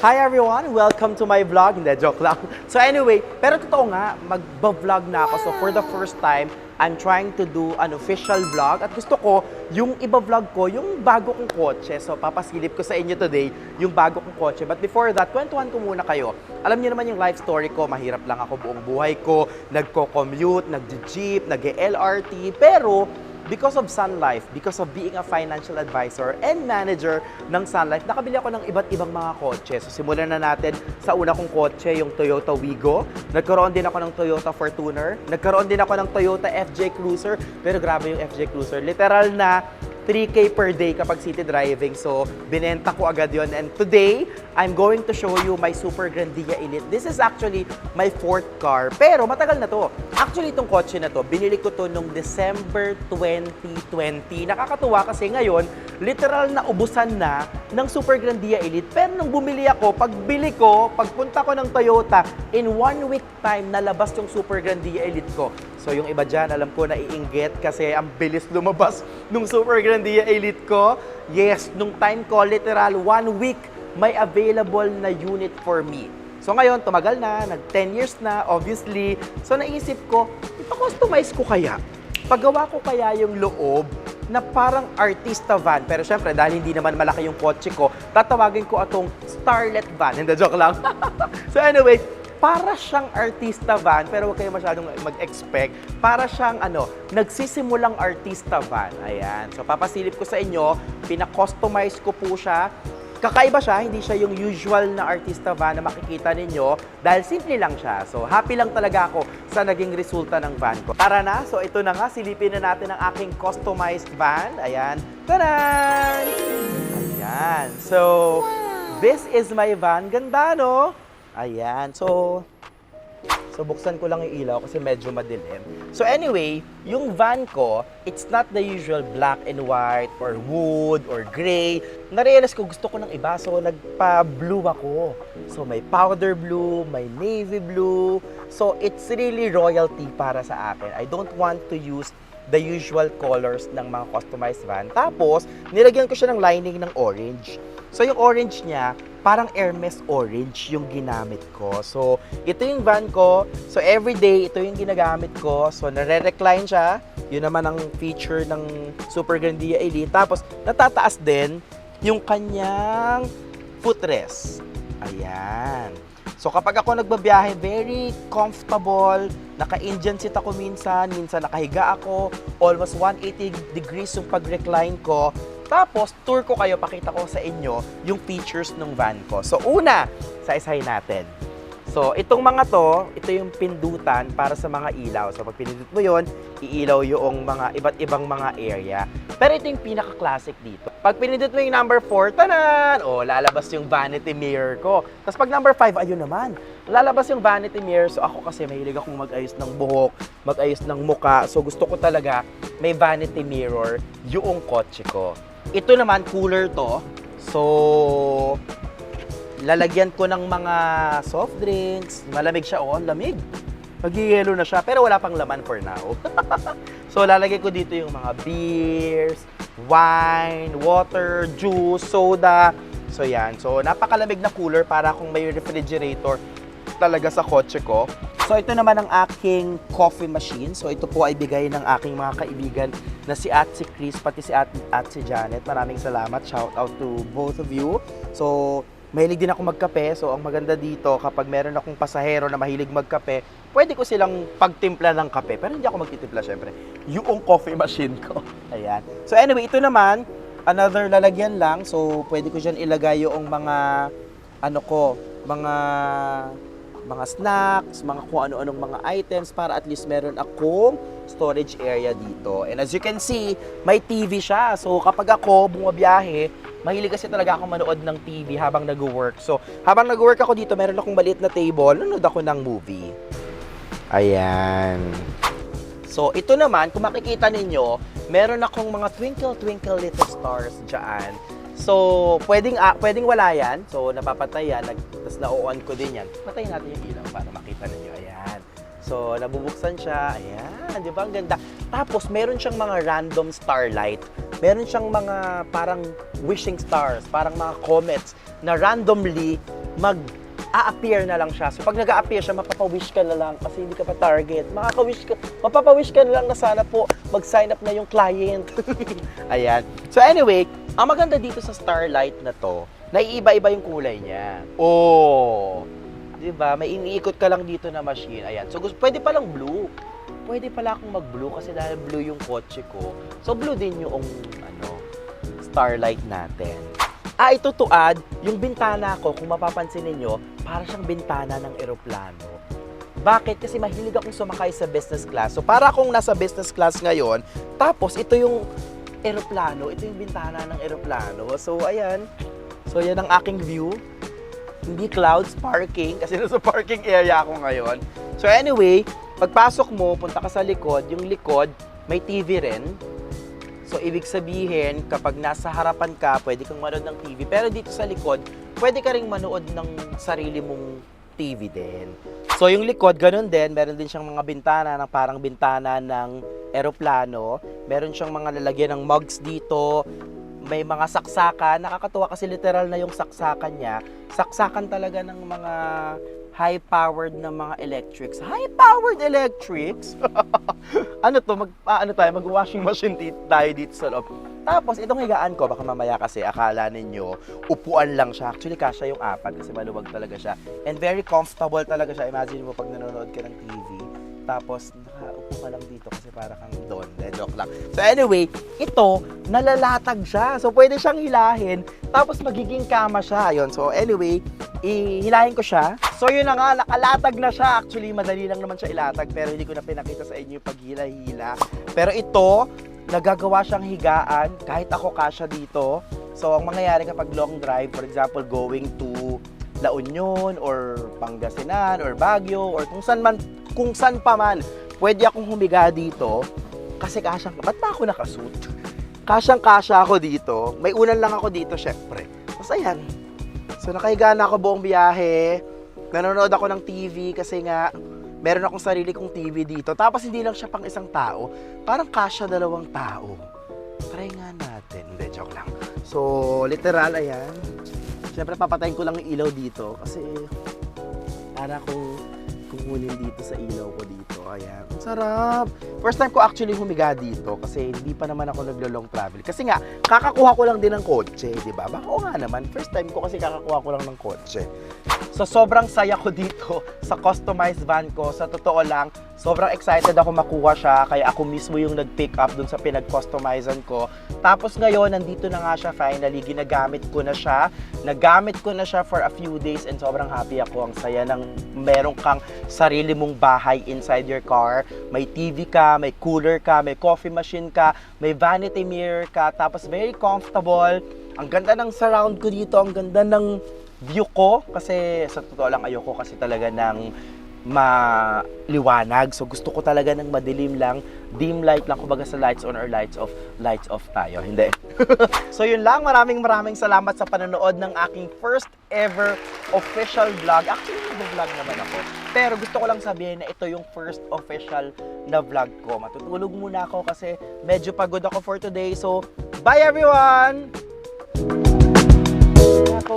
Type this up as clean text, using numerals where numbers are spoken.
Hi everyone! Welcome to my vlog. Hindi, joke lang. So anyway, pero totoo nga, mag-vlog na ako. So for the first time, I'm trying to do an official vlog. At gusto ko, yung iba-vlog ko, yung bago kong kotse. So papasilip ko sa inyo today, yung bago kong kotse. But before that, kwentuhan ko muna kayo. Alam niyo naman yung life story ko, mahirap lang ako buong buhay ko. Nagko-commute, nag-jeep, nag-LRT. Pero because of Sun Life, because of being a financial advisor and manager ng Sun Life, nakabili ako ng iba't ibang mga kotse. So simulan na natin sa una kong kotse, yung Toyota Wigo. Nagkaroon din ako ng Toyota Fortuner. Nagkaroon din ako ng Toyota FJ Cruiser. Pero grabe yung FJ Cruiser. Literal na 3K per day kapag city driving. So, binenta ko agad yon. And today, I'm going to show you my Super Grandia Elite. This is actually my fourth car. Pero matagal na to. Actually, itong kotse na to, binili ko to nung December 2020. Nakakatuwa kasi ngayon, literal na ubusan na ng Super Grandia Elite. Pero nung bumili ako, pagbili ko, pagpunta ko ng Toyota, in 1 week time, nalabas yung Super Grandia Elite ko. So yung iba dyan, alam ko naiinggit kasi ang bilis lumabas nung Super Grandia Elite ko. Yes, nung time ko, literal, 1 week, may available na unit for me. So ngayon, tumagal na, nag-10 years na, obviously. So naisip ko, ipa-customize ko kaya? Paggawa ko kaya yung loob na parang artista van. Pero syempre, dahil hindi naman malaki yung kotse ko, tatawagin ko atong Starlet van. Hindi, joke lang. So anyway, para siyang artista van, pero huwag kayo masyadong mag-expect. Para siyang, nagsisimulang artista van. Ayan. So, papasilip ko sa inyo, pina-customize ko po siya. Kakaiba siya, hindi siya yung usual na artista van na makikita ninyo dahil simple lang siya. So, happy lang talaga ako sa naging resulta ng van ko. Tara na. So, ito na nga. Silipin na natin ang aking customized van. Ayan. Taran! Ayan. So, this is my van. Ganda, no? Ayan. So buksan ko lang yung ilaw kasi medyo madilim. So anyway, yung van ko, it's not the usual black and white or wood or gray. Narealize ko gusto ko ng iba, so nagpa-blue ako. So may powder blue, may navy blue. So it's really royalty para sa akin. I don't want to use the usual colors ng mga customized van. Tapos, nilagyan ko siya ng lining ng orange. So yung orange niya, parang Hermes orange yung ginamit ko. So ito yung van ko. So everyday, ito yung ginagamit ko. So nare-recline siya. Yun naman ang feature ng Super Grandia Elite. Tapos natataas din yung kanyang footrest. Ayan. So kapag ako nagbabiyahe, very comfortable. Naka-Indian seat ako minsan nakahiga ako. Almost 180 degrees yung pag-recline ko. Tapos, tour ko kayo, pakita ko sa inyo yung features ng van ko. So, una, isa-isahin natin. So, itong mga to, ito yung pindutan para sa mga ilaw. So, pag pinindut mo yun, iilaw yung mga iba't ibang mga area. Pero ito yung pinaka-classic dito. Pag pinindut mo yung number 4, tanan! O, lalabas yung vanity mirror ko. Tapos pag number 5, ayun naman. Lalabas yung vanity mirror. So, ako kasi mahilig akong mag-ayos ng buhok, mag-ayos ng muka. So, gusto ko talaga may vanity mirror yung kotse ko. Ito naman, cooler to. So, lalagyan ko ng mga soft drinks. Malamig siya. Oh, lamig. Mag-yelo na siya. Pero wala pang laman for now. So, lalagyan ko dito yung mga beers, wine, water, juice, soda. So, yan. So, napakalamig na cooler para kung may refrigerator talaga sa kotse ko. So, ito naman ang aking coffee machine. So, ito po ay bigay ng aking mga kaibigan na si Atsi Chris, pati si Atsi Janet. Maraming salamat. Shout out to both of you. So, mahilig din ako magkape. So, ang maganda dito, kapag meron akong pasahero na mahilig magkape, pwede ko silang pagtimpla ng kape. Pero hindi ako magtitimpla, syempre. Yung coffee machine ko. Ayan. So, anyway, ito naman, another lalagyan lang. So, pwede ko dyan ilagay yung mga, mga snacks, mga kung ano-anong mga items para at least meron akong storage area dito. And as you can see, may TV siya. So kapag ako bumabiyahe, mahilig kasi talaga ako manood ng TV habang nag-work. So habang nag-work ako dito, meron akong maliit na table, nanonood ako ng movie. Ayan. So ito naman, kung makikita ninyo, meron akong mga twinkle twinkle little stars dyan. So, pwedeng wala yan. So, napapatay yan. Tapos na-on ko din yan. Patayin natin yung ilaw para makita ninyo. Ayan. So, nabubuksan siya. Ayan. Di ba? Ang ganda. Tapos, meron siyang mga random starlight. Meron siyang mga parang wishing stars, parang mga comets na randomly mag-a-appear na lang siya. So pag nag-a-appear siya, mapapawish ka na lang kasi hindi ka pa target. Mapapawish ka na lang na sana po mag-sign up na yung client. Ayan. So anyway, ang maganda dito sa Starlight na to, naiiba-iba yung kulay niya. Oh! Diba? May iniikot ka lang dito na machine. Ayan. So pwede palang blue. Pwede pala akong mag-blue kasi dahil blue yung kotse ko. So blue din yung Starlight natin. Ito to add, yung bintana ko, kung mapapansin ninyo, para siyang bintana ng eroplano. Bakit? Kasi mahilig akong sumakay sa business class. So para akong nasa business class ngayon, tapos ito yung eroplano, ito yung bintana ng eroplano. So ayan. So yan ang aking view. Hindi clouds, parking, kasi nasa parking area ako ngayon. So anyway, pagpasok mo, punta ka sa likod, yung likod, may TV rin. So, ibig sabihin, kapag nasa harapan ka, pwede kang manood ng TV. Pero dito sa likod, pwede ka rin manood ng sarili mong TV din. So, yung likod, ganun din. Meron din siyang mga bintana na parang bintana ng eroplano. Meron siyang mga lalagyan ng mugs dito. May mga saksakan. Nakakatuwa kasi literal na yung saksakan niya. Saksakan talaga ng mga high-powered na mga electrics. High-powered electrics? Mag-washing machine tayo dito sa loob. Tapos, itong higaan ko, baka mamaya kasi akala ninyo, upuan lang siya. Actually, kasya yung apat kasi maluwag talaga siya. And very comfortable talaga siya. Imagine mo pag nanonood ka ng TV. Tapos, nakaupo ka lang dito kasi para kang doon. Joke lang. So anyway, ito, nalalatag siya. So pwede siyang hilahin. Tapos magiging kama siya. Ayun. So anyway, hilahin ko siya. So yun na nga, nakalatag na siya. Actually, madali lang naman siya ilatag. Pero hindi ko na pinakita sa inyo yung paghila-hila. Pero ito, nagagawa siyang higaan. Kahit ako kasya dito. So ang mangyayari kapag long drive, for example, going to La Union or Pangasinan or Baguio or kung saan pa man, pwede akong humiga dito kasi ba't pa ako nakasuit? Kasyang-kasya ako dito. May unan lang ako dito, syempre. Tapos ayan. So nakahiga na ako buong biyahe. Nanonood ako ng TV kasi nga meron akong sarili kong TV dito. Tapos hindi lang siya pang isang tao. Parang kasya dalawang tao. Try nga natin. Hindi, joke lang. So, literal, ayan. Syempre, papatayin ko lang yung ilaw dito kasi para akong kukunin dito sa ilaw ko dito. Ayan. Ang sarap. First time ko actually humiga dito kasi hindi pa naman ako naglo-long travel. Kasi nga, kakakuha ko lang din ng kotse, di ba? Baka nga naman. First time ko kasi kakakuha ko lang ng kotse. So, sobrang saya ko dito sa customized van ko. Sa totoo lang, sobrang excited ako makuha siya. Kaya ako mismo yung nag-pick up dun sa pinag-customizan ko. Tapos ngayon, nandito na nga siya finally. Ginagamit ko na siya. Nagamit ko na siya for a few days and sobrang happy ako. Ang saya ng meron kang sarili mong bahay inside your car. May TV ka, may cooler ka, may coffee machine ka, may vanity mirror ka. Tapos very comfortable. Ang ganda ng surround ko dito. Ang ganda ng view ko kasi sa totoo lang ayoko kasi talaga ng maliwanag. So gusto ko talaga ng madilim lang, dim light lang, kumbaga sa lights on or lights off tayo. Hindi. So yun lang, maraming salamat sa panonood ng aking first ever official vlog. Actually, nag-vlog naman ako. Pero gusto ko lang sabihin na ito yung first official na vlog ko. Matutulog muna ako kasi medyo pagod ako for today. So, bye everyone! Ako.